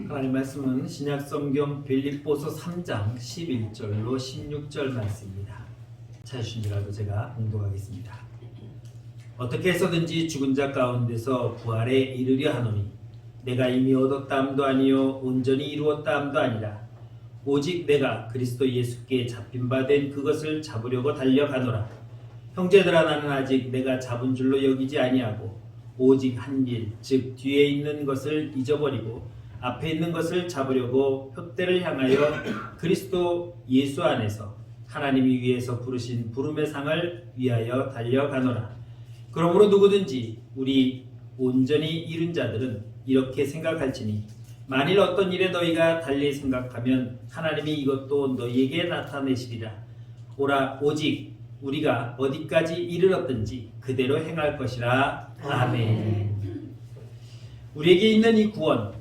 하나님 말씀은 신약성경 빌립보서 3장 11절로 16절 말씀입니다. 찾으신지라도 제가 봉독하겠습니다. 어떻게 해서든지 죽은 자 가운데서 부활에 이르려 하노니 내가 이미 얻었다함도 아니요 온전히 이루었다함도 아니라 오직 내가 그리스도 예수께 잡힌 바 된 그것을 잡으려고 달려가노라. 형제들아, 나는 아직 내가 잡은 줄로 여기지 아니하고 오직 한 일, 즉 뒤에 있는 것을 잊어버리고 앞에 있는 것을 잡으려고 홑대를 향하여 그리스도 예수 안에서 하나님이 위에서 부르신 부름의 상을 위하여 달려가노라. 그러므로 누구든지 우리 온전히 이룬 자들은 이렇게 생각할지니 만일 어떤 일에 너희가 달리 생각하면 하나님이 이것도 너희에게 나타내시리라. 오라, 오직 우리가 어디까지 이르렀든지 그대로 행할 것이라. 아멘. 우리에게 있는 이 구원,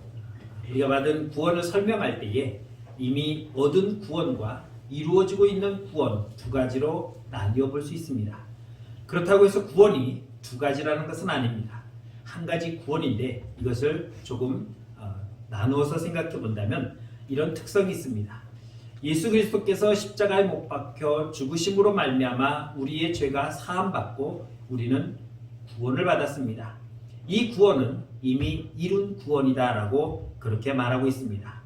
우리가 받은 구원을 설명할 때에 이미 얻은 구원과 이루어지고 있는 구원 두 가지로 나뉘어 볼 수 있습니다. 그렇다고 해서 구원이 두 가지라는 것은 아닙니다. 한 가지 구원인데 이것을 조금 나누어서 생각해 본다면 이런 특성이 있습니다. 예수 그리스도께서 십자가에 못 박혀 죽으심으로 말미암아 우리의 죄가 사함받고 우리는 구원을 받았습니다. 이 구원은 이미 이룬 구원이다라고 그렇게 말하고 있습니다.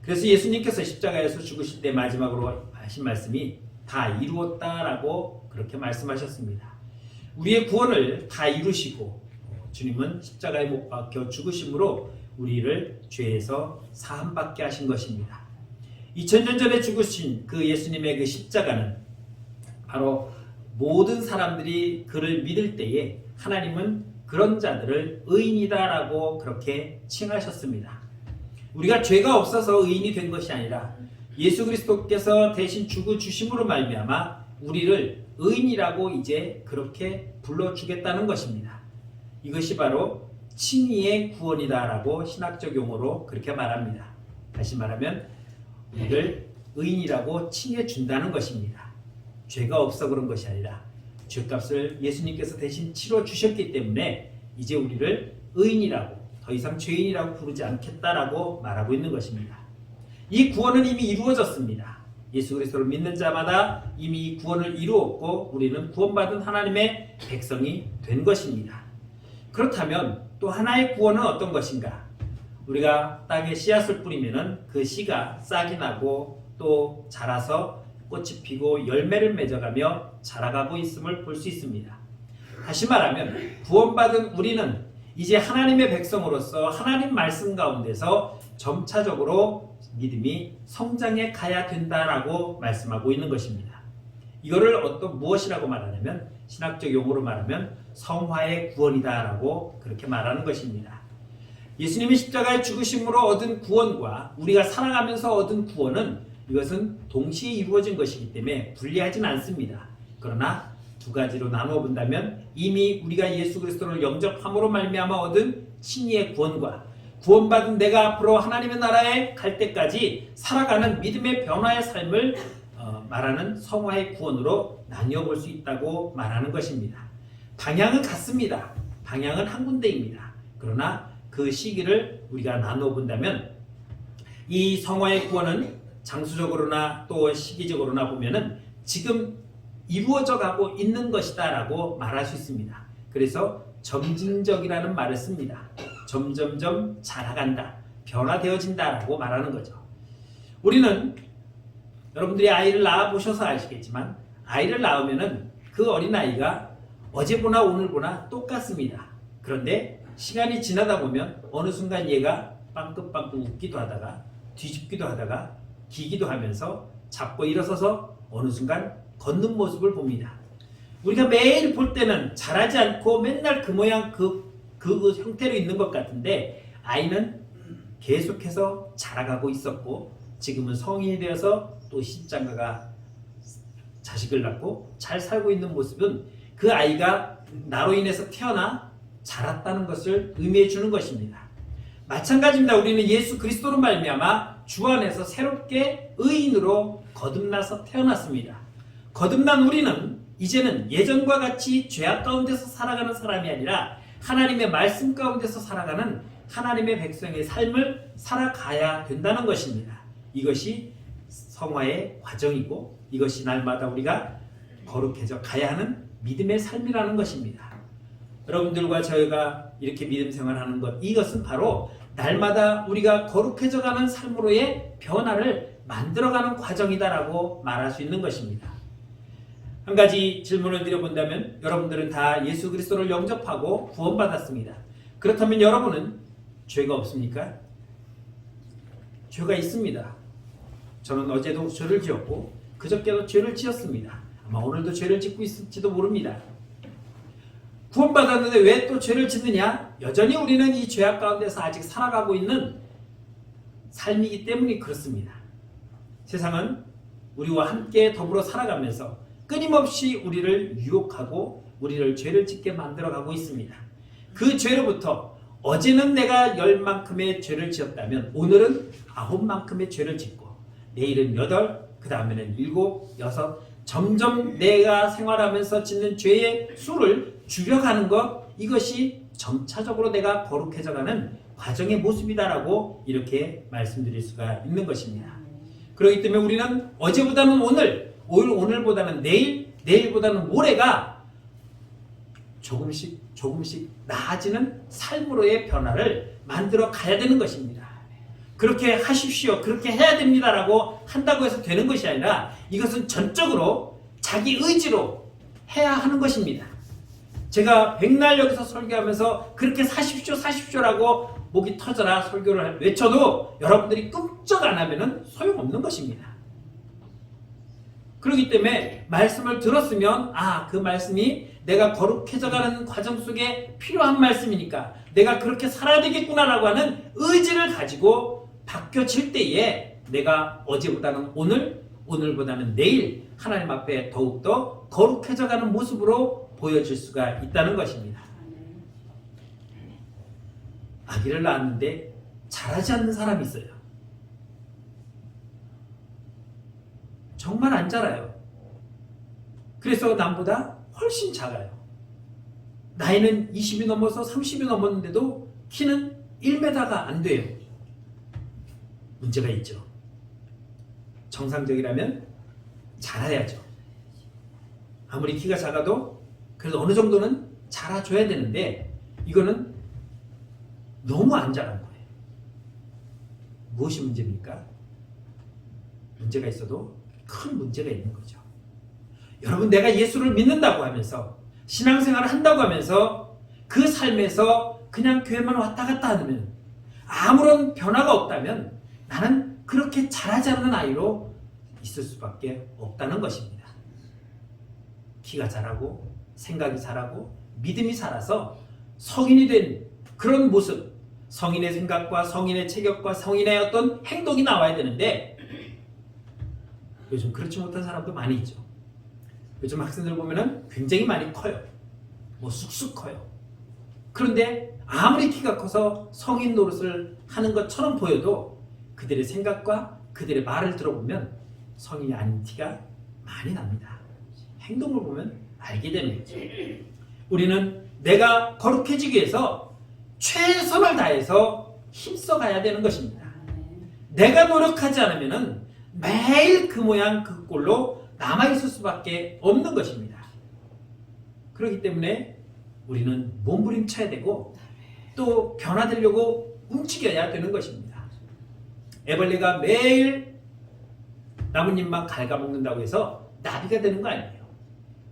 그래서 예수님께서 십자가에서 죽으실 때 마지막으로 하신 말씀이 다 이루었다라고 그렇게 말씀하셨습니다. 우리의 구원을 다 이루시고 주님은 십자가에 못 박혀 죽으심으로 우리를 죄에서 사함받게 하신 것입니다. 2000년 전에 죽으신 그 예수님의 그 십자가는 바로 모든 사람들이 그를 믿을 때에 하나님은 그런 자들을 의인이다라고 그렇게 칭하셨습니다. 우리가 죄가 없어서 의인이 된 것이 아니라 예수 그리스도께서 대신 죽으심으로 말미암아 우리를 의인이라고 이제 그렇게 불러주겠다는 것입니다. 이것이 바로 칭의의 구원이다라고 신학적 용어로 그렇게 말합니다. 다시 말하면 우리를 의인이라고 칭해 준다는 것입니다. 죄가 없어 그런 것이 아니라 죄값을 예수님께서 대신 치러 주셨기 때문에 이제 우리를 의인이라고, 더 이상 죄인이라고 부르지 않겠다라고 말하고 있는 것입니다. 이 구원은 이미 이루어졌습니다. 예수 그리스도를 믿는 자마다 이미 이 구원을 이루었고 우리는 구원받은 하나님의 백성이 된 것입니다. 그렇다면 또 하나의 구원은 어떤 것인가? 우리가 땅에 씨앗을 뿌리면은 그 씨가 싹이 나고 또 자라서 꽃이 피고 열매를 맺어가며 자라가고 있음을 볼 수 있습니다. 다시 말하면 구원받은 우리는 이제 하나님의 백성으로서 하나님 말씀 가운데서 점차적으로 믿음이 성장해 가야 된다라고 말씀하고 있는 것입니다. 이거를 무엇이라고 말하냐면 신학적 용어로 말하면 성화의 구원이다라고 그렇게 말하는 것입니다. 예수님이 십자가의 죽으심으로 얻은 구원과 우리가 살아가면서 얻은 구원은 이것은 동시에 이루어진 것이기 때문에 분리하진 않습니다. 그러나 두 가지로 나누어 본다면 이미 우리가 예수 그리스도를 영접함으로 말미암아 얻은 칭의의 구원과 구원받은 내가 앞으로 하나님의 나라에 갈 때까지 살아가는 믿음의 변화의 삶을 말하는 성화의 구원으로 나뉘어 볼 수 있다고 말하는 것입니다. 방향은 같습니다. 방향은 한 군데입니다. 그러나 그 시기를 우리가 나누어 본다면 이 성화의 구원은 장수적으로나 또 시기적으로나 보면은 지금 이루어져 가고 있는 것이다 라고 말할 수 있습니다. 그래서 점진적이라는 말을 씁니다. 점점점 자라간다, 변화되어진다 라고 말하는 거죠. 우리는 여러분들이 아이를 낳아보셔서 아시겠지만 아이를 낳으면은 그 어린아이가 어제보나 오늘보나 똑같습니다. 그런데 시간이 지나다 보면 어느 순간 얘가 빵긋빵긋 웃기도 하다가 뒤집기도 하다가 기기도 하면서 잡고 일어서서 어느 순간 걷는 모습을 봅니다. 우리가 매일 볼 때는 자라지 않고 맨날 그 모양 그 형태로 있는 것 같은데 아이는 계속해서 자라가고 있었고 지금은 성인이 되어서 또 신장가가 자식을 낳고 잘 살고 있는 모습은 그 아이가 나로 인해서 태어나 자랐다는 것을 의미해 주는 것입니다. 마찬가지입니다. 우리는 예수 그리스도로 말미암아 주 안에서 새롭게 의인으로 거듭나서 태어났습니다. 거듭난 우리는 이제는 예전과 같이 죄악 가운데서 살아가는 사람이 아니라 하나님의 말씀 가운데서 살아가는 하나님의 백성의 삶을 살아가야 된다는 것입니다. 이것이 성화의 과정이고 이것이 날마다 우리가 거룩해져 가야 하는 믿음의 삶이라는 것입니다. 여러분들과 저희가 이렇게 믿음 생활하는 것, 이것은 바로 날마다 우리가 거룩해져 가는 삶으로의 변화를 만들어가는 과정이다라고 말할 수 있는 것입니다. 한 가지 질문을 드려본다면 여러분들은 다 예수 그리스도를 영접하고 구원받았습니다. 그렇다면 여러분은 죄가 없습니까? 죄가 있습니다. 저는 어제도 죄를 지었고 그저께도 죄를 지었습니다. 아마 오늘도 죄를 짓고 있을지도 모릅니다. 구원받았는데 왜 또 죄를 짓느냐? 여전히 우리는 이 죄악 가운데서 아직 살아가고 있는 삶이기 때문에 그렇습니다. 세상은 우리와 함께 더불어 살아가면서 끊임없이 우리를 유혹하고 우리를 죄를 짓게 만들어가고 있습니다. 그 죄로부터 어제는 내가 10만큼의 죄를 지었다면 오늘은 9만큼의 죄를 짓고 내일은 8, 그 다음에는 7, 6 점점 내가 생활하면서 짓는 죄의 수를 줄여가는 것, 이것이 점차적으로 내가 거룩해져가는 과정의 모습이다라고 이렇게 말씀드릴 수가 있는 것입니다. 그렇기 때문에 우리는 어제보다는 오늘보다는 내일, 내일보다는 모레가 조금씩 나아지는 삶으로의 변화를 만들어 가야 되는 것입니다. 그렇게 하십시오, 그렇게 해야 됩니다라고 한다고 해서 되는 것이 아니라 이것은 전적으로 자기 의지로 해야 하는 것입니다. 제가 백날 여기서 설교하면서 그렇게 사십시오라고 목이 터져라 설교를 외쳐도 여러분들이 끔찍 안 하면 소용없는 것입니다. 그렇기 때문에 말씀을 들었으면 그 말씀이 내가 거룩해져가는 과정 속에 필요한 말씀이니까 내가 그렇게 살아야 되겠구나라고 하는 의지를 가지고 바뀌어질 때에 내가 어제보다는 오늘보다는 내일 하나님 앞에 더욱더 거룩해져가는 모습으로 보여질 수가 있다는 것입니다. 아기를 낳았는데 자라지 않는 사람이 있어요. 정말 안 자라요. 그래서 남보다 훨씬 작아요. 나이는 20이 넘어서 30이 넘었는데도 키는 1m가 안 돼요. 문제가 있죠. 정상적이라면 자라야죠. 아무리 키가 작아도 그래도 어느 정도는 자라줘야 되는데 이거는 너무 안 자란 거예요. 무엇이 문제입니까? 문제가 있어도 큰 문제가 있는 거죠. 여러분, 내가 예수를 믿는다고 하면서 신앙생활을 한다고 하면서 그 삶에서 그냥 교회만 왔다 갔다 하면 아무런 변화가 없다면 나는 그렇게 자라지 않는 아이로 있을 수밖에 없다는 것입니다. 키가 자라고 생각이 자라고 믿음이 자라서 성인이 된 그런 모습, 성인의 생각과 성인의 체격과 성인의 어떤 행동이 나와야 되는데 요즘 그렇지 못한 사람도 많이 있죠. 요즘 학생들 보면은 굉장히 많이 커요. 쑥쑥 커요. 그런데 아무리 키가 커서 성인 노릇을 하는 것처럼 보여도 그들의 생각과 그들의 말을 들어보면 성인이 아닌 티가 많이 납니다. 행동을 보면 알게 되는 거죠. 우리는 내가 거룩해지기 위해서 최선을 다해서 힘써가야 되는 것입니다. 내가 노력하지 않으면 매일 그 모양 그 꼴로 남아있을 수밖에 없는 것입니다. 그렇기 때문에 우리는 몸부림쳐야 되고 또 변화되려고 움직여야 되는 것입니다. 애벌레가 매일 나뭇잎만 갉아먹는다고 해서 나비가 되는 거 아니에요.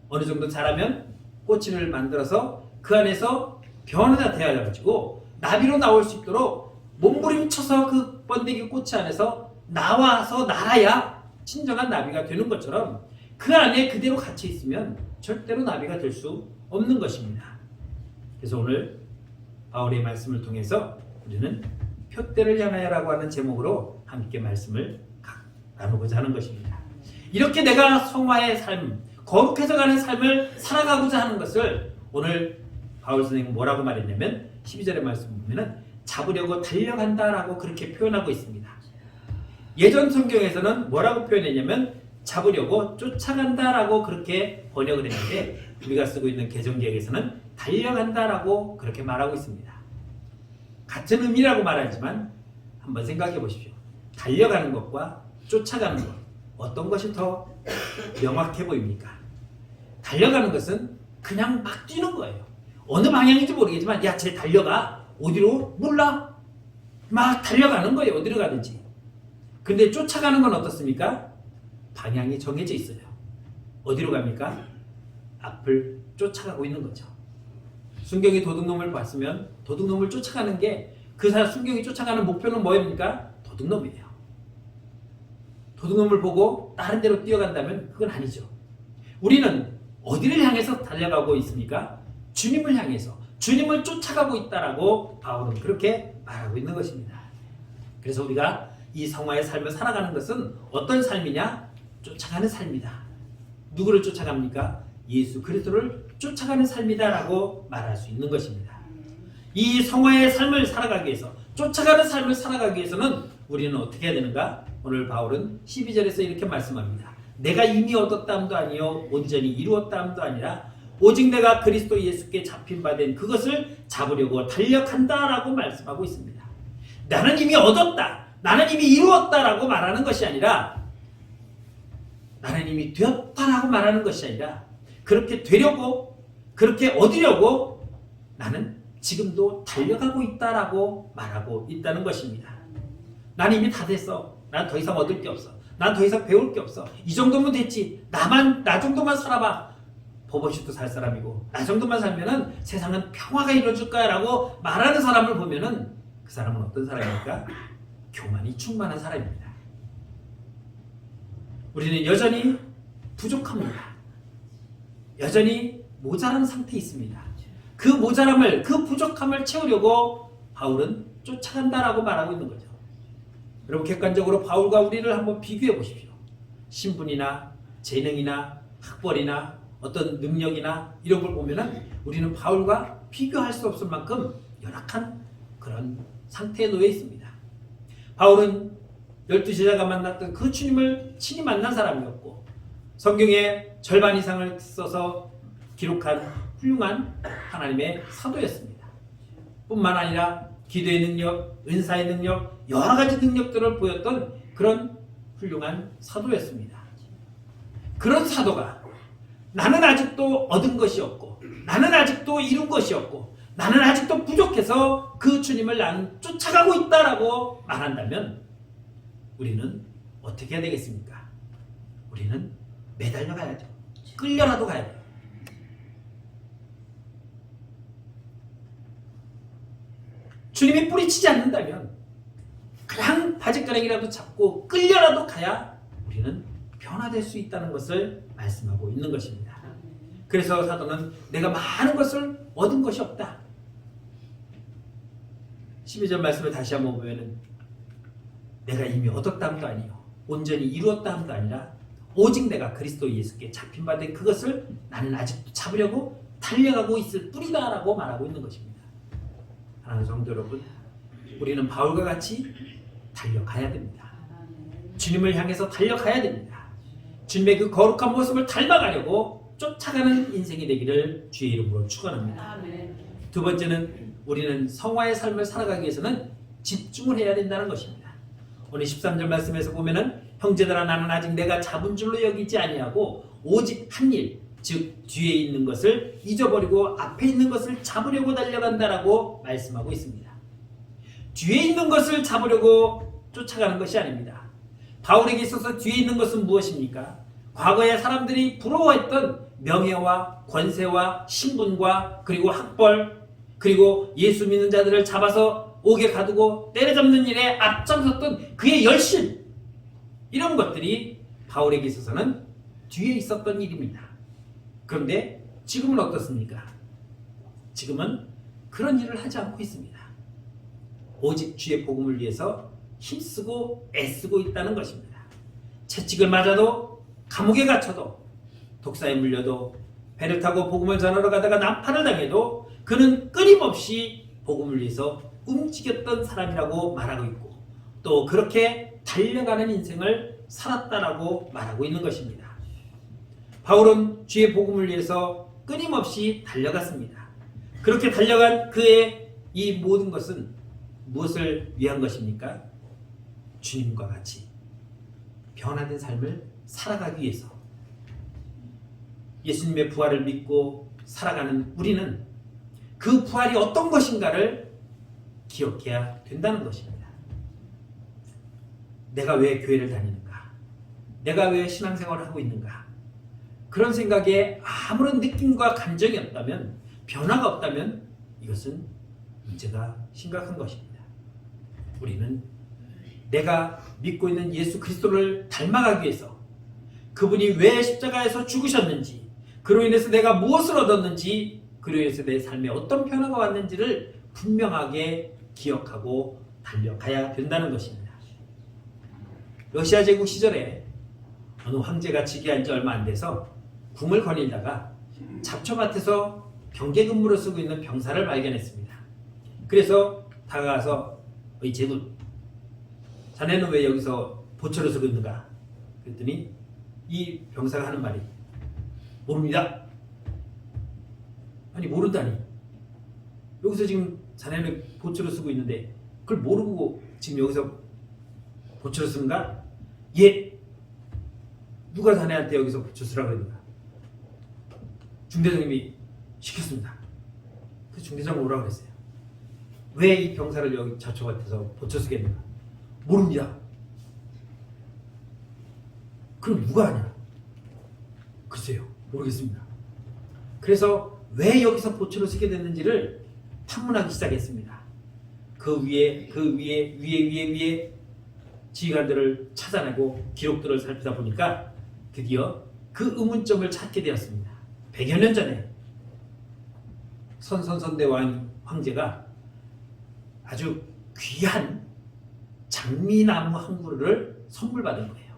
어느 정도 자라면 꼬치를 만들어서 그 안에서 변화가 되어가지고 나비로 나올 수 있도록 몸부림쳐서 그 번데기 꼬치 안에서 나와서 날아야 진정한 나비가 되는 것처럼 그 안에 그대로 갇혀 있으면 절대로 나비가 될 수 없는 것입니다. 그래서 오늘 바울의 말씀을 통해서 우리는 표대를 향하여라고 하는 제목으로 함께 말씀을 나누고자 하는 것입니다. 이렇게 내가 성화의 삶, 거룩해져가는 삶을 살아가고자 하는 것을 오늘 바울 선생님은 뭐라고 말했냐면 12절의 말씀 보면은 잡으려고 달려간다라고 그렇게 표현하고 있습니다. 예전 성경에서는 뭐라고 표현했냐면 잡으려고 쫓아간다라고 그렇게 번역을 했는데 우리가 쓰고 있는 개정기에서는 달려간다라고 그렇게 말하고 있습니다. 같은 의미라고 말하지만 한번 생각해 보십시오. 달려가는 것과 쫓아가는 것, 어떤 것이 더 명확해 보입니까? 달려가는 것은 그냥 막 뛰는 거예요. 어느 방향인지 모르겠지만 야, 쟤 달려가. 어디로? 몰라. 막 달려가는 거예요. 어디로 가든지. 근데 쫓아가는 건 어떻습니까? 방향이 정해져 있어요. 어디로 갑니까? 앞을 쫓아가고 있는 거죠. 순경이 도둑놈을 봤으면 도둑놈을 쫓아가는 게 그 사람 순경이 쫓아가는 목표는 뭐입니까? 도둑놈이에요. 도둑놈을 보고 다른 데로 뛰어간다면 그건 아니죠. 우리는 어디를 향해서 달려가고 있습니까? 주님을 향해서 주님을 쫓아가고 있다라고 바울은 그렇게 말하고 있는 것입니다. 그래서 우리가 이 성화의 삶을 살아가는 것은 어떤 삶이냐? 쫓아가는 삶이다. 누구를 쫓아갑니까? 예수 그리스도를 쫓아가는 삶이다라고 말할 수 있는 것입니다. 이 성화의 삶을 살아가기 위해서, 쫓아가는 삶을 살아가기 위해서는 우리는 어떻게 해야 되는가? 오늘 바울은 12절에서 이렇게 말씀합니다. 내가 이미 얻었다함도 아니요 온전히 이루었다함도 아니라 오직 내가 그리스도 예수께 잡힌 바 된 그것을 잡으려고 달려간다라고 말씀하고 있습니다. 나는 이미 얻었다, 나는 이미 이루었다라고 말하는 것이 아니라, 나는 이미 되었다라고 말하는 것이 아니라, 그렇게 되려고, 그렇게 얻으려고 나는 지금도 달려가고 있다라고 말하고 있다는 것입니다. 난 이미 다 됐어. 난 더 이상 얻을 게 없어. 난 더 이상 배울 게 없어. 이 정도면 됐지. 나 정도만 살아봐. 버버시도 살 사람이고 나 정도만 살면은 세상은 평화가 이루어질 거야 라고 말하는 사람을 보면은 그 사람은 어떤 사람입니까? 교만이 충만한 사람입니다. 우리는 여전히 부족합니다. 여전히 모자란 상태에 있습니다. 그 모자람을, 그 부족함을 채우려고 바울은 쫓아간다라고 말하고 있는 거죠. 여러분, 객관적으로 바울과 우리를 한번 비교해 보십시오. 신분이나 재능이나 학벌이나 어떤 능력이나 이런 걸 보면은 우리는 바울과 비교할 수 없을 만큼 열악한 그런 상태에 놓여 있습니다. 바울은 12제자가 만났던 그 주님을 친히 만난 사람이었고 성경의 절반 이상을 써서 기록한 훌륭한 하나님의 사도였습니다. 뿐만 아니라 기도의 능력, 은사의 능력, 여러 가지 능력들을 보였던 그런 훌륭한 사도였습니다. 그런 사도가 나는 아직도 얻은 것이 없고 나는 아직도 이룬 것이 없고 나는 아직도 부족해서 그 주님을 나는 쫓아가고 있다라고 말한다면 우리는 어떻게 해야 되겠습니까? 우리는 매달려 가야죠. 끌려라도 가야 돼요. 주님이 뿌리치지 않는다면 그냥 바지가랑이라도 잡고 끌려라도 가야 우리는 변화될 수 있다는 것을 말씀하고 있는 것입니다. 그래서 사도는 내가 많은 것을 얻은 것이 없다. 12절 말씀을 다시 한번 보면은 내가 이미 얻었다함도 아니요 온전히 이루었다함도 아니라 오직 내가 그리스도 예수께 잡힌 바 된 그것을 나는 아직도 잡으려고 달려가고 있을 뿐이다라고 말하고 있는 것입니다. 하나님 성도 여러분, 우리는 바울과 같이 달려가야 됩니다. 주님을 향해서 달려가야 됩니다. 주님의 그 거룩한 모습을 닮아가려고 쫓아가는 인생이 되기를 주의 이름으로 축원합니다. 두 번째는 우리는 성화의 삶을 살아가기 위해서는 집중을 해야 된다는 것입니다. 오늘 13절 말씀에서 보면은 형제들아 나는 아직 내가 잡은 줄로 여기지 아니하고 오직 한 일, 즉 뒤에 있는 것을 잊어버리고 앞에 있는 것을 잡으려고 달려간다라고 말씀하고 있습니다. 뒤에 있는 것을 잡으려고 쫓아가는 것이 아닙니다. 바울에게 있어서 뒤에 있는 것은 무엇입니까? 과거에 사람들이 부러워했던 명예와 권세와 신분과 그리고 학벌 그리고 예수 믿는 자들을 잡아서 옥에 가두고 때려잡는 일에 앞장섰던 그의 열심, 이런 것들이 바울에게 있어서는 뒤에 있었던 일입니다. 그런데 지금은 어떻습니까? 지금은 그런 일을 하지 않고 있습니다. 오직 주의 복음을 위해서 힘쓰고 애쓰고 있다는 것입니다. 채찍을 맞아도 감옥에 갇혀도 독사에 물려도 배를 타고 복음을 전하러 가다가 난파를 당해도 그는 끊임없이 복음을 위해서 움직였던 사람이라고 말하고 있고 또 그렇게 달려가는 인생을 살았다라고 말하고 있는 것입니다. 바울은 주의 복음을 위해서 끊임없이 달려갔습니다. 그렇게 달려간 그의 이 모든 것은 무엇을 위한 것입니까? 주님과 같이 변화된 삶을 살아가기 위해서. 예수님의 부활을 믿고 살아가는 우리는 그 부활이 어떤 것인가를 기억해야 된다는 것입니다. 내가 왜 교회를 다니는가? 내가 왜 신앙생활을 하고 있는가? 그런 생각에 아무런 느낌과 감정이 없다면, 변화가 없다면 이것은 문제가 심각한 것입니다. 우리는 내가 믿고 있는 예수 그리스도를 닮아가기 위해서, 그분이 왜 십자가에서 죽으셨는지, 그로 인해서 내가 무엇을 얻었는지, 그로 인해서 내 삶에 어떤 변화가 왔는지를 분명하게 기억하고 달려가야 된다는 것입니다. 러시아 제국 시절에 어느 황제가 즉위한 지 얼마 안 돼서 궁을 거닐다가 잡초밭에서 경계 근무를 쓰고 있는 병사를 발견했습니다. 그래서 다가가서 이 제국, 자네는 왜 여기서 보초를 쓰고 있는가? 그랬더니 이 병사가 하는 말이 모릅니다. 아니 모른다니. 여기서 지금 자네는 보초를 쓰고 있는데 그걸 모르고 지금 여기서 보초를 쓰는가? 예. 누가 자네한테 여기서 보초 쓰라고 그랬는가? 중대장님이 시켰습니다. 그 중대장은 오라고 했어요. 왜 이 병사를 여기 잡초밭에서 보초 쓰겠는가? 모릅니다. 그럼 누가 하냐? 글쎄요, 모르겠습니다. 그래서 왜 여기서 보초를 쓰게 됐는지를 탐문하기 시작했습니다. 그 위에 지휘관들을 찾아내고 기록들을 살피다 보니까 드디어 그 의문점을 찾게 되었습니다. 100여 년 전에 선선선대왕 황제가 아주 귀한 장미나무 한 그루를 선물 받은 거예요.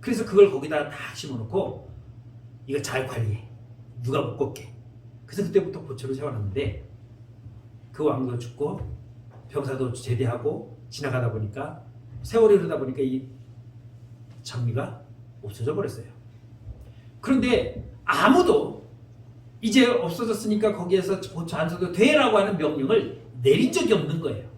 그래서 그걸 거기다 다 심어놓고 이거 잘 관리해. 누가 못 걷게. 그래서 그때부터 보초를 세워놨는데 그 왕도 죽고 병사도 제대하고 지나가다 보니까 세월이 흐르다 보니까 이 장미가 없어져 버렸어요. 그런데 아무도 이제 없어졌으니까 거기에서 보초 안 써도 돼라고 하는 명령을 내린 적이 없는 거예요.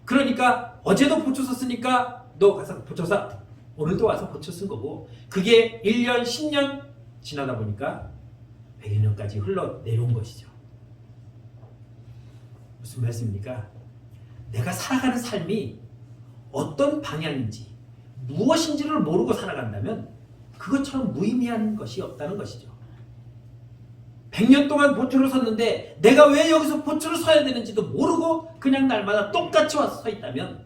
그러니까 어제도 보초 썼으니까 너 가서 보초 사. 오늘도 와서 보초 쓴 거고, 그게 1년, 10년 지나다 보니까 100여 년까지 흘러내려온 것이죠. 무슨 말씀입니까? 내가 살아가는 삶이 어떤 방향인지, 무엇인지를 모르고 살아간다면 그것처럼 무의미한 것이 없다는 것이죠. 100년 동안 보초를 섰는데 내가 왜 여기서 보초를 서야 되는지도 모르고 그냥 날마다 똑같이 와서 서 있다면,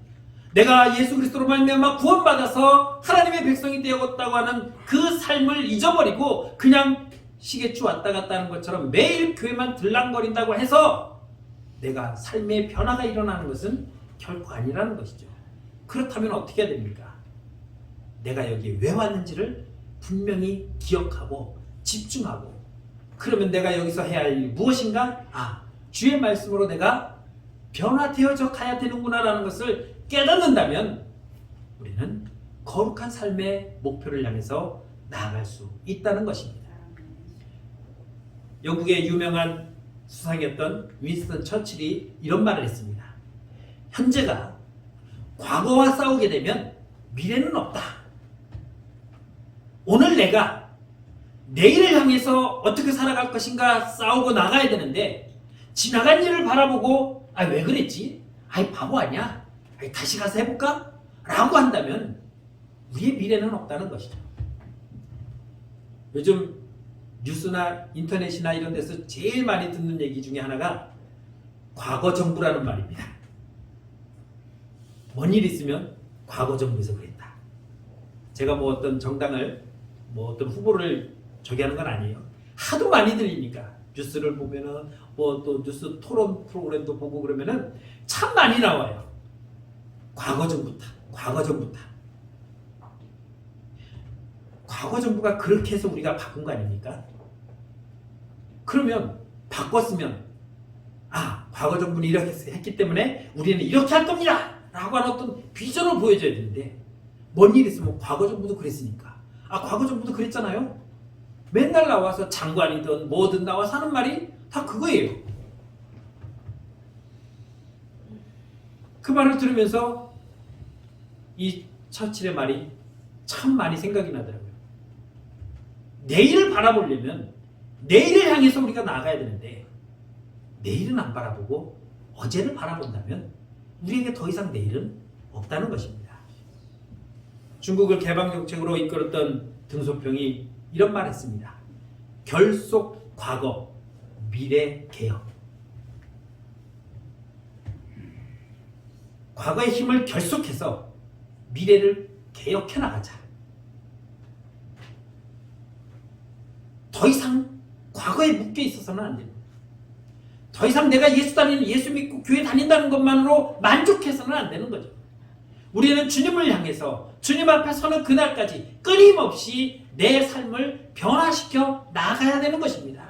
내가 예수 그리스도로 말미암아 구원받아서 하나님의 백성이 되었다고 하는 그 삶을 잊어버리고 그냥 시계추 왔다 갔다 하는 것처럼 매일 교회만 들락거린다고 해서 내가 삶의 변화가 일어나는 것은 결코 아니라는 것이죠. 그렇다면 어떻게 해야 됩니까? 내가 여기에 왜 왔는지를 분명히 기억하고 집중하고, 그러면 내가 여기서 해야 할 일이 무엇인가? 주의 말씀으로 내가 변화되어져 가야 되는구나라는 것을 깨닫는다면 우리는 거룩한 삶의 목표를 향해서 나아갈 수 있다는 것입니다. 영국의 유명한 수상이었던 윈스턴 처칠이 이런 말을 했습니다. 현재가 과거와 싸우게 되면 미래는 없다. 오늘 내가 내일을 향해서 어떻게 살아갈 것인가 싸우고 나가야 되는데, 지나간 일을 바라보고 왜 그랬지? 바보 아니야? 다시 가서 해볼까? 라고 한다면 우리의 미래는 없다는 것이죠. 요즘 뉴스나 인터넷이나 이런 데서 제일 많이 듣는 얘기 중에 하나가 과거 정부라는 말입니다. 뭔 일 있으면 과거 정부에서 그랬다. 제가 어떤 정당을 어떤 후보를 저기 하는 건 아니에요. 하도 많이 들리니까 뉴스를 보면은 또 뉴스 토론 프로그램도 보고 그러면은 참 많이 나와요. 과거 정부 탓, 과거 정부 탓. 과거 정부가 그렇게 해서 우리가 바꾼 거 아닙니까? 그러면 바꿨으면 과거 정부는 이렇게 했기 때문에 우리는 이렇게 할 겁니다 라고 하는 어떤 비전을 보여줘야 되는데, 뭔 일 있으면 과거 정부도 그랬으니까 과거 정부도 그랬잖아요. 맨날 나와서 장관이든 뭐든 나와서 하는 말이 다 그거예요. 그 말을 들으면서 이 처칠의 말이 참 많이 생각이 나더라고요. 내일을 바라보려면 내일을 향해서 우리가 나아가야 되는데 내일은 안 바라보고 어제를 바라본다면 우리에게 더 이상 내일은 없다는 것입니다. 중국을 개방정책으로 이끌었던 등소평이 이런 말을 했습니다. 결속 과거, 미래 개혁. 과거의 힘을 결속해서 미래를 개혁해 나가자. 더 이상 과거에 묶여 있어서는 안 됩니다. 더 이상 내가 예수 믿고 교회 다닌다는 것만으로 만족해서는 안 되는 거죠. 우리는 주님을 향해서 주님 앞에 서는 그날까지 끊임없이 내 삶을 변화시켜 나가야 되는 것입니다.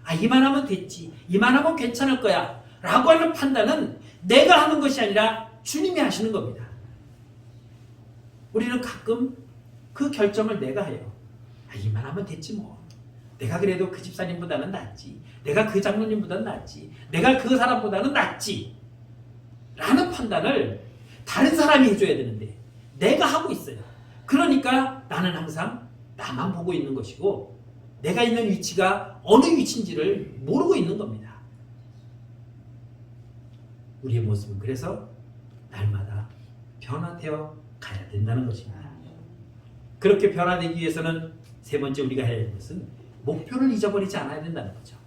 아, 이만하면 됐지, 이만하면 괜찮을 거야 라고 하는 판단은 내가 하는 것이 아니라 주님이 하시는 겁니다. 우리는 가끔 그 결정을 내가 해요. 아, 이만하면 됐지 뭐. 내가 그래도 그 집사님보다는 낫지, 내가 그 장로님보다는 낫지, 내가 그 사람보다는 낫지 라는 판단을 다른 사람이 해줘야 되는데 내가 하고 있어요. 그러니까 나는 항상 나만 보고 있는 것이고 내가 있는 위치가 어느 위치인지를 모르고 있는 겁니다. 우리의 모습은 그래서 날마다 변화되어 가야 된다는 것입니다. 그렇게 변화되기 위해서는 세 번째 우리가 해야 하는 것은 목표를 잊어버리지 않아야 된다는 거죠.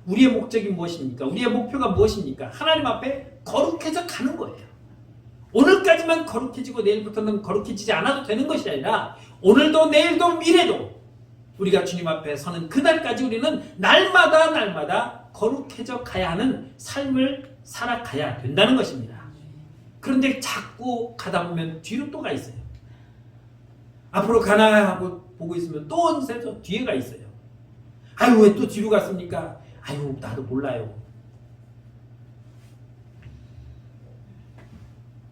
우리의 목적이 무엇입니까? 우리의 목표가 무엇입니까? 하나님 앞에 거룩해져 가는 거예요. 오늘까지만 거룩해지고 내일부터는 거룩해지지 않아도 되는 것이 아니라 오늘도 내일도 미래도 우리가 주님 앞에 서는 그날까지 우리는 날마다 거룩해져 가야 하는 삶을 살아가야 된다는 것입니다. 그런데 자꾸 가다 보면 뒤로 또 가 있어요. 앞으로 가나 하고 보고 있으면 또 어느새 뒤에가 있어요. 아유, 왜 또 뒤로 갔습니까? 아유, 나도 몰라요.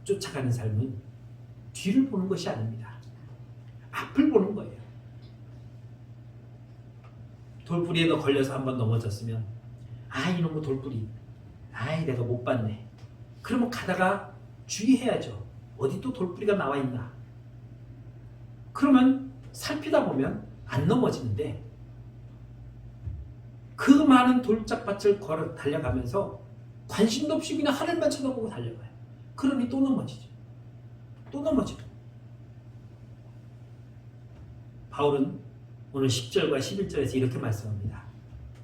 쫓아가는 삶은 뒤를 보는 것이 아닙니다. 앞을 보는 거예요. 돌뿌리에 걸려서 한번 넘어졌으면 아, 이놈의 돌뿌리, 아이 내가 못 봤네. 그러면 가다가 주의해야죠. 어디 또 돌뿌리가 나와 있나. 그러면 살피다 보면 안 넘어지는데 그 많은 돌짝밭을 걸어 달려가면서 관심도 없이 그냥 하늘만 쳐다보고 달려가요. 그러니 또 넘어지죠. 또 넘어지죠. 바울은 오늘 10절과 11절에서 이렇게 말씀합니다.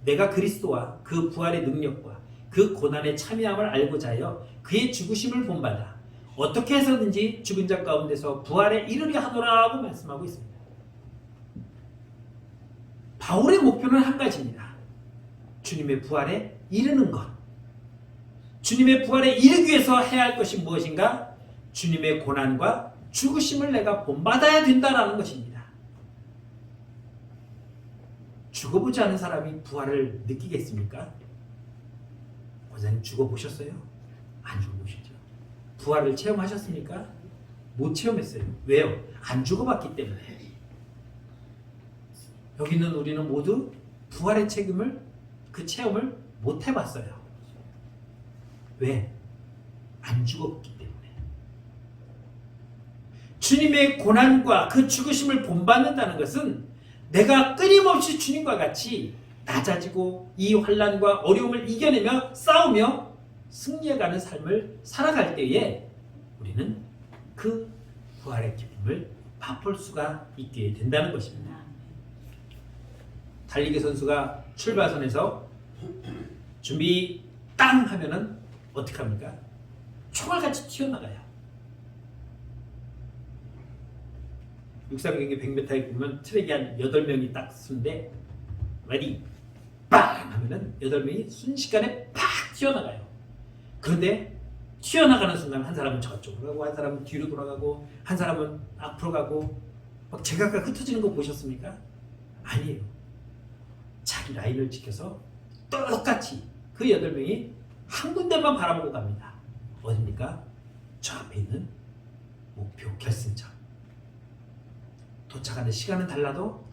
내가 그리스도와 그 부활의 능력과 그 고난의 참여함을 알고자 하여 그의 죽으심을 본받아 어떻게 해서든지 죽은 자 가운데서 부활에 이르려 하노라고 말씀하고 있습니다. 바울의 목표는 한 가지입니다. 주님의 부활에 이르는 것. 주님의 부활에 이르기 위해서 해야 할 것이 무엇인가? 주님의 고난과 죽으심을 내가 본받아야 된다라는 것입니다. 죽어보지 않은 사람이 부활을 느끼겠습니까? 권사님 죽어보셨어요? 안 죽어보셨죠? 부활을 체험하셨습니까? 못 체험했어요. 왜요? 안 죽어봤기 때문에. 여기 있는 우리는 모두 부활의 책임을, 그 체험을 못 해봤어요. 왜? 안 죽었기 때문에. 주님의 고난과 그 죽으심을 본받는다는 것은 내가 끊임없이 주님과 같이 낮아지고 이 환난과 어려움을 이겨내며 싸우며 승리해가는 삶을 살아갈 때에 우리는 그 부활의 기쁨을 맛볼 수가 있게 된다는 것입니다. 달리기 선수가 출발선에서 준비 땅 하면은 어떻게 합니까? 총알같이 튀어나가요. 육상 경기 100m에 보면 트랙이 한 8명이 딱 쓰는데 레디 빵 하면은 8명이 순식간에 팍 튀어나가요. 그런데 튀어나가는 순간 한 사람은 저쪽으로 가고 한 사람은 뒤로 돌아가고 한 사람은 앞으로 가고 막 제각각 흩어지는 거 보셨습니까? 아니에요. 자기 라인을 지켜서 똑같이 그 8명이 한 군데만 바라보고 갑니다. 어딥니까? 저 앞에 있는 목표 결승점. 도착하는 시간은 달라도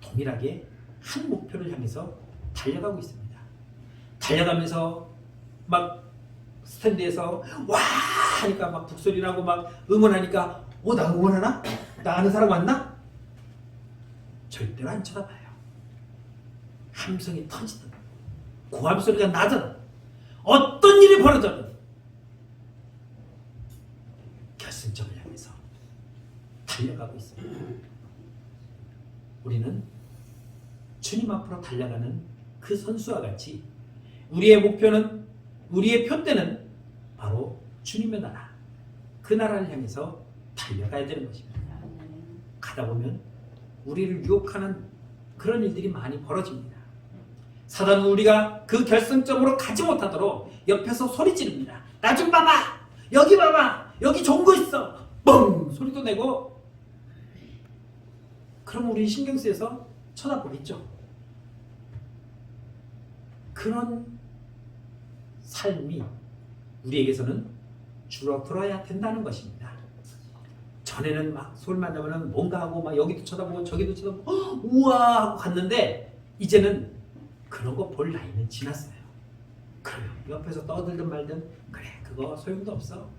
동일하게 한 목표를 향해서 달려가고 있습니다. 달려가면서 막 스탠드에서 와 하니까 막 북소리 나고 막 응원하니까 나 응원하나? 나 아는 사람 왔나? 절대로 안 쳐다봐요. 함성이 터지든 고함 소리가 나든 어떤 일이 벌어져든 결승점을 향해서 달려가고 있습니다. 우리는 주님 앞으로 달려가는 그 선수와 같이 우리의 목표는, 우리의 표대는 바로 주님의 나라, 그 나라를 향해서 달려가야 되는 것입니다. 가다 보면 우리를 유혹하는 그런 일들이 많이 벌어집니다. 사단은 우리가 그 결승점으로 가지 못하도록 옆에서 소리 지릅니다. 나 좀 봐봐! 여기 봐봐! 여기 좋은 거 있어! 뻥! 소리도 내고, 그럼 우리 신경 쓰여서 쳐다보겠죠. 그런 삶이 우리에게서는 줄어들어야 된다는 것입니다. 전에는 막 소리만 나면은 뭔가 하고 막 여기도 쳐다보고 저기도 쳐다보고 우와 하고 갔는데 이제는 그런 거 볼 나이는 지났어요. 그래요. 옆에서 떠들든 말든 그래 그거 소용도 없어.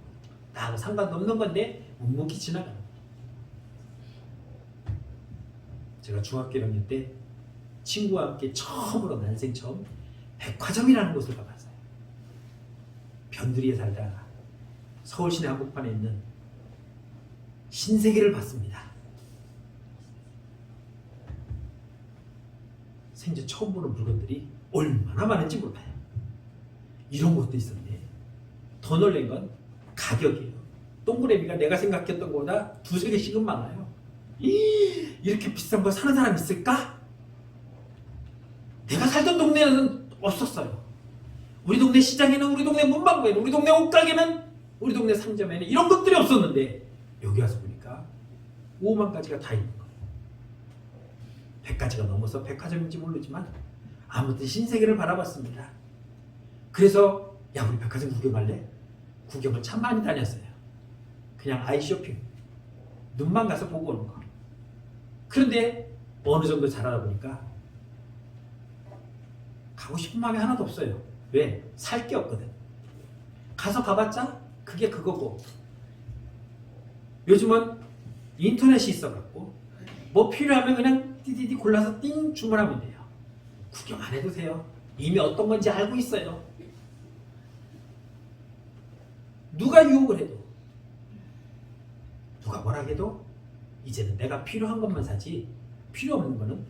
나하고 상관도 없는 건데 묵묵히 지나가는 거예요. 제가 중학교 1학년 때 친구와 함께 처음으로 난생 처음 백화점이라는 곳을 가봤어요. 변두리에 살다가 서울시내 한복판에 있는 신세계를 봤습니다. 생전 처음 보는 물건들이 얼마나 많은지 몰라요. 이런 것도 있었네. 더 놀란 건 가격이에요. 동그라미가 내가 생각했던 것보다 2~3개씩은 많아요. 이렇게 비싼 거 사는 사람 있을까? 내가 살던 동네에는 없었어요. 우리 동네 시장에는, 우리 동네 문방구에는, 우리 동네 옷가게는, 우리 동네 상점에는 이런 것들이 없었는데 여기 와서 보니까 5만 가지가 다 있는 거예요. 100가지가 넘어서 백화점인지 모르지만 아무튼 신세계를 바라봤습니다. 그래서 야 우리 백화점 구경할래? 구경을 참 많이 다녔어요. 그냥 아이 쇼핑, 눈만 가서 보고 오는 거. 그런데 어느 정도 자라다 보니까 가고 싶은 마음이 하나도 없어요. 왜? 살 게 없거든. 가서 가봤자 그게 그거고, 요즘은 인터넷이 있어갖고 뭐 필요하면 그냥 띠디디 골라서 띵 주문하면 돼요. 구경 안 해도 돼요. 이미 어떤 건지 알고 있어요. 누가 유혹을 해도, 누가 뭐라 해도 이제는 내가 필요한 것만 사지 필요 없는 거는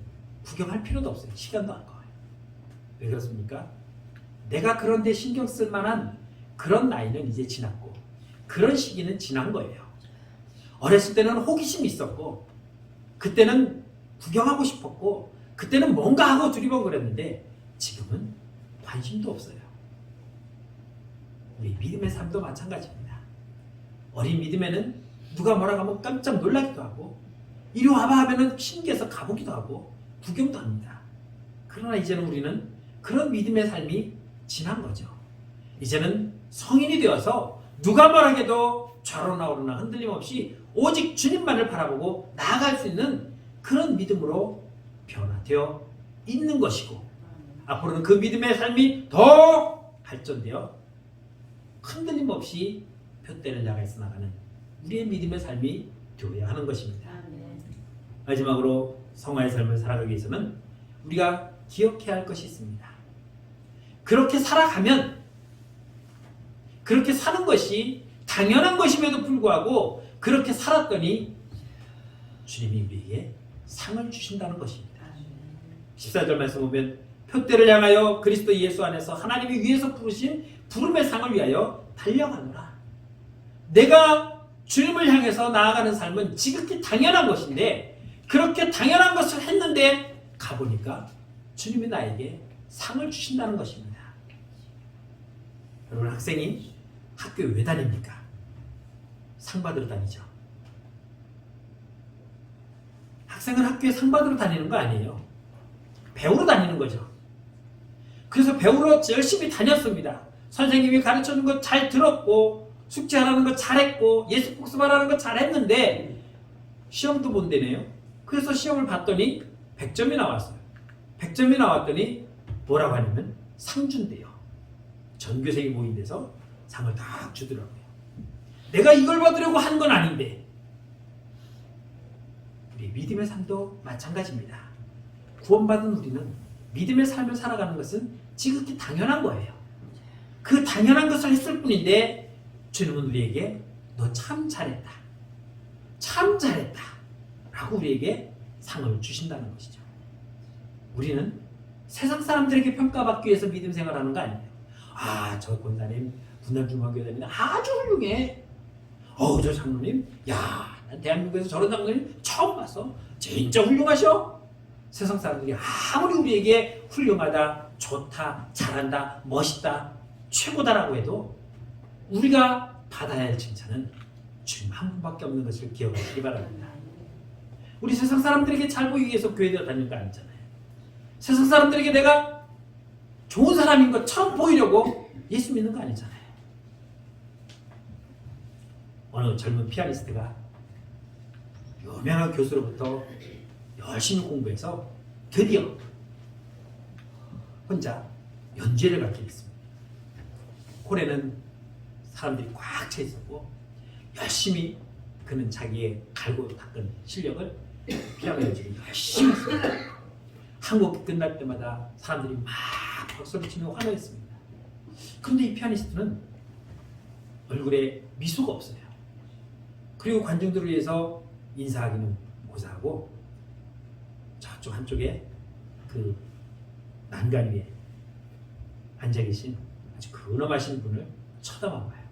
구경할 필요도 없어요. 시간도 안 가요. 왜 그렇습니까? 내가 그런데 신경 쓸 만한 그런 나이는 이제 지났고 그런 시기는 지난 거예요. 어렸을 때는 호기심이 있었고 그때는 구경하고 싶었고 그때는 뭔가 하고 두리번거렸는데 지금은 관심도 없어요. 우리 믿음의 삶도 마찬가지입니다. 어린 믿음에는 누가 뭐라고 하면 깜짝 놀라기도 하고 이리 와봐 하면은 신기해서 가보기도 하고 구경도 합니다. 그러나 이제는 우리는 그런 믿음의 삶이 지난 거죠. 이제는 성인이 되어서 누가 뭐라 해도 좌로나 우로나 흔들림 없이 오직 주님만을 바라보고 나아갈 수 있는 그런 믿음으로 변화되어 있는 것이고 앞으로는 그 믿음의 삶이 더 발전되어 흔들림 없이 푯대를 향해서 나가는 우리의 믿음의 삶이 되어야 하는 것입니다. 마지막으로 성화의 삶을 살아가기 위해서는 우리가 기억해야 할 것이 있습니다. 그렇게 살아가면 그렇게 사는 것이 당연한 것임에도 불구하고 그렇게 살았더니 주님이 우리에게 상을 주신다는 것입니다. 14절 말씀 보면 푯대를 향하여 그리스도 예수 안에서 하나님이 위에서 부르신 부름의 상을 위하여 달려가노라. 내가 주님을 향해서 나아가는 삶은 지극히 당연한 것인데 그렇게 당연한 것을 했는데 가보니까 주님이 나에게 상을 주신다는 것입니다. 여러분 학생이 학교에 왜 다닙니까? 상 받으러 다니죠. 학생은 학교에 상 받으러 다니는 거 아니에요. 배우러 다니는 거죠. 그래서 배우러 열심히 다녔습니다. 선생님이 가르쳐준 거 잘 들었고 숙제하라는 거 잘했고 예습 복습하라는 거 잘했는데 시험도 못 되네요. 그래서 시험을 봤더니 100점이 나왔어요. 100점이 나왔더니 뭐라고 하냐면 상 준대요. 전교생이 모인 데서 상을 딱 주더라고요. 내가 이걸 받으려고 한 건 아닌데 우리 믿음의 삶도 마찬가지입니다. 구원받은 우리는 믿음의 삶을 살아가는 것은 지극히 당연한 거예요. 그 당연한 것을 했을 뿐인데 주님은 우리에게 너 참 잘했다. 참 잘했다. 라고 우리에게 상을 주신다는 것이죠. 우리는 세상 사람들에게 평가받기 위해서 믿음 생활하는 거 아니에요. 아, 저 권사님 분단중앙교회 다니는데 아주 훌륭해. 저 장로님, 야, 난 대한민국에서 저런 장로님 처음 봤어. 진짜 훌륭하셔. 세상 사람들이 아무리 우리에게 훌륭하다, 좋다, 잘한다, 멋있다, 최고다라고 해도 우리가 받아야 할 칭찬은 주님 한 분밖에 없는 것을 기억하시기 바랍니다. 우리 세상 사람들에게 잘 보이기 위해서 교회에 다니는 거 아니잖아요. 세상 사람들에게 내가 좋은 사람인 것처럼 보이려고 예수 믿는 거 아니잖아요. 어느 젊은 피아니스트가 유명한 교수로부터 열심히 공부해서 드디어 혼자 연주회를 갖게 됐습니다. 홀에는 사람들이 꽉 차 있었고 열심히 그는 자기의 갈고 닦은 실력을 피아노 연주를 열심히 했습니다. 한 곡이 끝날 때마다 사람들이 막 박수를 치며 환호했습니다. 그런데 이 피아니스트는 얼굴에 미소가 없어요. 그리고 관중들을 위해서 인사하기는 고사하고 저쪽 한쪽에 그 난간 위에 앉아 계신 아주 근엄하신 분을 쳐다만 봐요.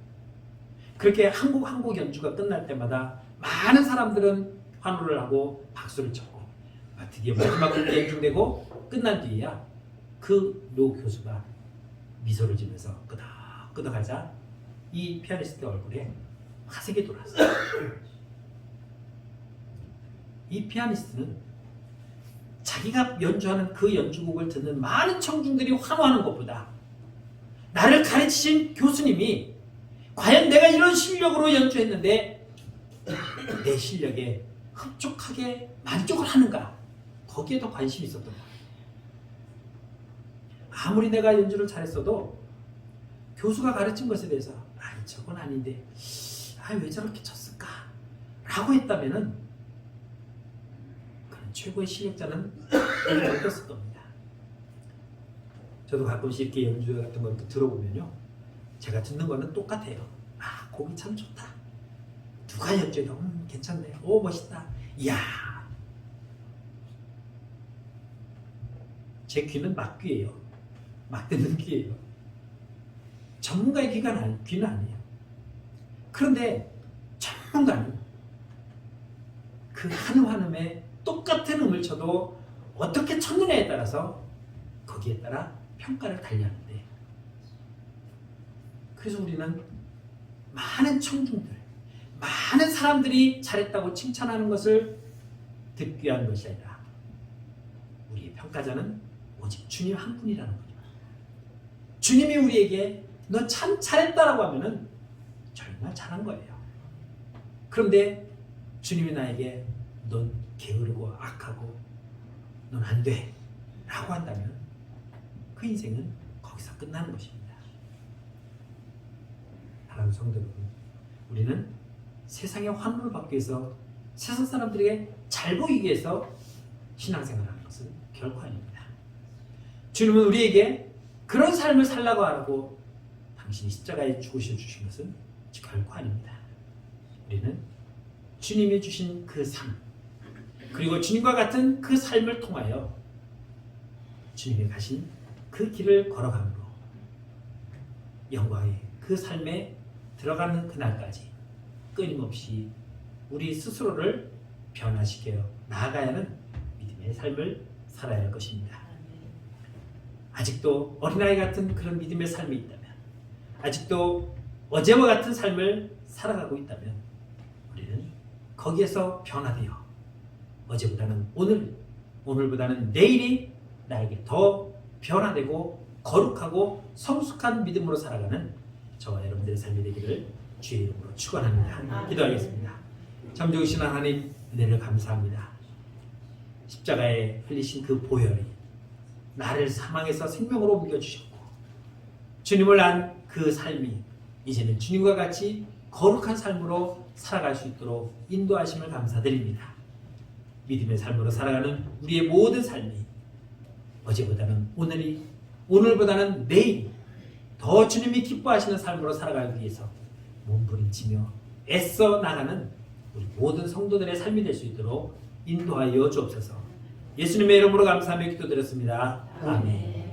그렇게 한 곡 한 곡 연주가 끝날 때마다 많은 사람들은 환호를 하고 박수를 쳤고 드디어 마지막으로 연주되고 끝난 뒤에야 그 노 교수가 미소를 지면서 끄덕끄덕하자 이 피아니스트 얼굴에 화색이 돌았어요. 이 피아니스트는 자기가 연주하는 그 연주곡을 듣는 많은 청중들이 환호하는 것보다 나를 가르치신 교수님이 과연 내가 이런 실력으로 연주했는데 내 실력에 흡족하게 만족을 하는가, 거기에 더 관심이 있었던 거예요. 아무리 내가 연주를 잘했어도 교수가 가르친 것에 대해서 아니 저건 아닌데 왜 저렇게 쳤을까 라고 했다면은 그런 최고의 실력자는 어땠을 겁니다. 저도 가끔씩 이렇게 연주 같은 거 이렇게 들어보면요, 제가 듣는 거는 똑같아요. 곡이 참 좋다. 누가 연주해도 괜찮네. 오 멋있다. 이야. 제 귀는 막귀예요. 막 듣는 귀예요. 전문가의 귀는 아니에요. 그런데 전문가는 그 한 환음에 똑같은 음을 쳐도 어떻게 쳤느냐에 따라서 거기에 따라 평가를 달리하는데, 그래서 우리는 많은 청중들, 많은 사람들이 잘했다고 칭찬하는 것을 듣기 위한 것이 아니라 우리의 평가자는 오직 주님 한 분이라는 거죠. 주님이 우리에게 너 참 잘했다라고 하면은 정말 잘한 거예요. 그런데 주님이 나에게 넌 게으르고 악하고 넌 안 돼 라고 한다면 그 인생은 거기서 끝나는 것입니다. 사랑하는 성도 여러분, 우리는 세상의 환호를 받기 위해서, 세상 사람들에게 잘 보이기 위해서 신앙생활을 하는 것은 결코 아닙니다. 주님은 우리에게 그런 삶을 살라고 하라고 당신이 십자가에 죽으셔 주신 것은 결코 아닙니다. 우리는 주님이 주신 그 삶, 그리고 주님과 같은 그 삶을 통하여 주님이 가신 그 길을 걸어감으로 영광의 그 삶에 들어가는 그날까지 끊임없이 우리 스스로를 변화시켜 나아가야 하는 믿음의 삶을 살아야 할 것입니다. 아직도 어린아이 같은 그런 믿음의 삶이 있다면, 아직도 어제와 같은 삶을 살아가고 있다면 우리는 거기에서 변화되어 어제보다는 오늘, 오늘보다는 내일이 나에게 더 변화되고 거룩하고 성숙한 믿음으로 살아가는 저와 여러분들의 삶이 되기를 주의 이름으로 축원합니다. 기도하겠습니다. 참 좋으신 하나님, 은혜를 감사합니다. 십자가에 흘리신 그 보혈이 나를 사망에서 생명으로 옮겨주셨고 주님을 안 그 삶이 이제는 주님과 같이 거룩한 삶으로 살아갈 수 있도록 인도하심을 감사드립니다. 믿음의 삶으로 살아가는 우리의 모든 삶이 어제보다는 오늘보다는 내일 더 주님이 기뻐하시는 삶으로 살아가기 위해서 몸부림치며 애써 나가는 우리 모든 성도들의 삶이 될 수 있도록 인도하여 주옵소서. 예수님의 이름으로 감사하며 기도드렸습니다. 아멘.